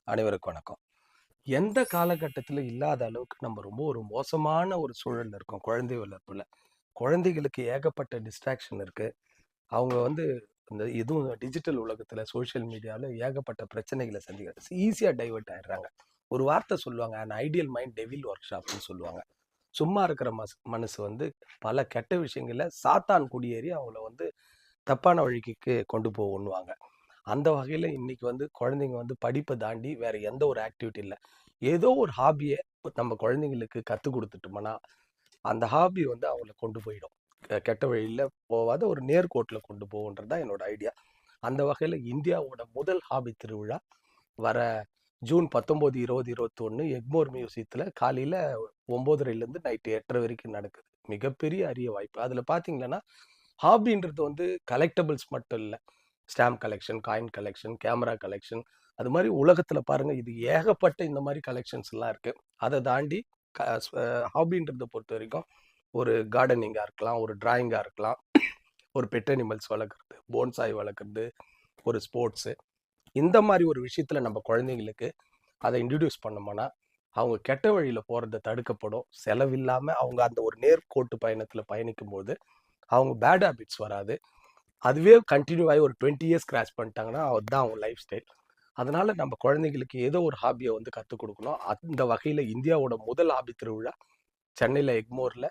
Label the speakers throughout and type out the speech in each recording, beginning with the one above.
Speaker 1: அனைவருக்கும் வணக்கம். எந்த காலகட்டத்தில இல்லாத அளவுக்கு நம்ம ரொம்ப ஒரு மோசமான ஒரு சூழல்ல இருக்கோம் குழந்தை வளர்ப்புல. குழந்தைகளுக்கு ஏகப்பட்ட டிஸ்ட்ராக்ஷன் இருக்கு. அவங்க இந்த இதுவும் டிஜிட்டல் உலகத்துல, சோசியல் மீடியால ஏகப்பட்ட பிரச்சனைகள சந்திக்கிறாங்க. ஈஸியா டைவர்ட் ஆயிடுறாங்க. ஒரு வார்த்தை சொல்லுவாங்க, "an ideal mind devil work ஷாப்ன்னு" சொல்லுவாங்க. சும்மா இருக்கிற மனசு பல கெட்ட விஷயங்கள்ல சாத்தான் குடியேறி அவங்கள தப்பான வழிக்கு கொண்டு போகுன்னுவாங்க. அந்த வகையில இன்னைக்கு குழந்தைங்க படிப்பை தாண்டி வேற எந்த ஒரு ஆக்டிவிட்டி இல்ல. ஏதோ ஒரு ஹாபிய நம்ம குழந்தைங்களுக்கு கத்துக் குடுத்துட்டோம்னா, அந்த ஹாபி அவங்கள கொண்டு போயிடும். கெட்ட வழியில போவாத ஒரு நேர்கோட்டுல கொண்டு போகுன்றது தான் என்னோட ஐடியா. அந்த வகையில இந்தியாவோட முதல் ஹாபி திருவிழா வர ஜூன் 19, 20, 21 எக்மோர் மியூசியத்துல காலையில 9:30லேருந்து நைட் 8:30 வரைக்கும் நடக்குது. மிகப்பெரிய அரிய வாய்ப்பு. அதுல பார்த்தீங்கன்னா, ஹாபின்றது கலெக்டபிள்ஸ் மட்டும் இல்ல. Stamp collection, coin collection, camera collection, அது மாரி உலகத்துல பாருங்க இது ஏகப்பட்ட இந்த மாரி கலெக்ஷன்ஸ்லாம் இருக்கு. அத தாண்டி க ஸ் ஹாபின்றத பொறுத்தவரைக்கும் ஒரு கார்டனிங்கா இருக்கலாம், ஒரு டிராயிங்கா இருக்கலாம், ஒரு பெட் அனிமல்ஸ் வளர்க்குறது, போன்சாய் வளர்க்குறது, ஒரு ஸ்போர்ட்ஸு. இந்த மாரி ஒரு விஷயத்துல நம்ம குழந்தைங்களுக்கு அத இன்ட்ரோடியூஸ் பண்ணோம்னா, அவங்க கெட்ட வழியில போறது தடுக்கப்படும். செலவில்லாம அவங்க அந்த ஒரு நேர்கோட்டு பயணத்துல பயணிக்கும்போது, அவங்க பேட் ஹேபிட்ஸ் வராது. அதுவே கன்டின்யூ ஆகி ஒரு 20 இயர்ஸ் கிராஸ் பண்ணிட்டாங்கன்னா, அதுதான் அவங்க லைஃப் ஸ்டைல். அதனால நம்ம குழந்தைங்களுக்கு ஏதோ ஒரு ஹாபிய கத்துக் குடுக்கணும். அந்த வகையில இந்தியாவோட முதல் ஹாபி திருவிழா சென்னையில எக்மோர்ல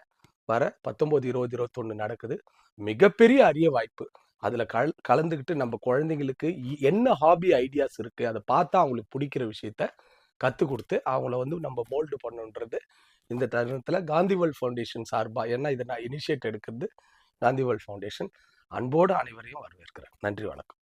Speaker 1: வர 19, 20, 21 நடக்குது. மிகப்பெரிய அரிய வாய்ப்பு. அதுல கலந்துக்கிட்டு நம்ம குழந்தைங்களுக்கு என்ன ஹாபி ஐடியாஸ் இருக்கு, அத பார்த்தா அவங்களுக்கு புடிக்கிற விஷயத்த கத்துக் குடுத்து, அவங்கள நம்ம மோல்டு பண்ணணுன்றது இந்த தருணத்துல காந்தி வேர்ல்ட் ஃபவுண்டேஷன் சார்பா, ஏன்னா இத நான் இனிஷியேட் எடுக்கிறது காந்தி வேர்ல்ட் ஃபவுண்டேஷன். அன்போடு அனைவரையும் வரவேற்கிறேன். நன்றி, வணக்கம்.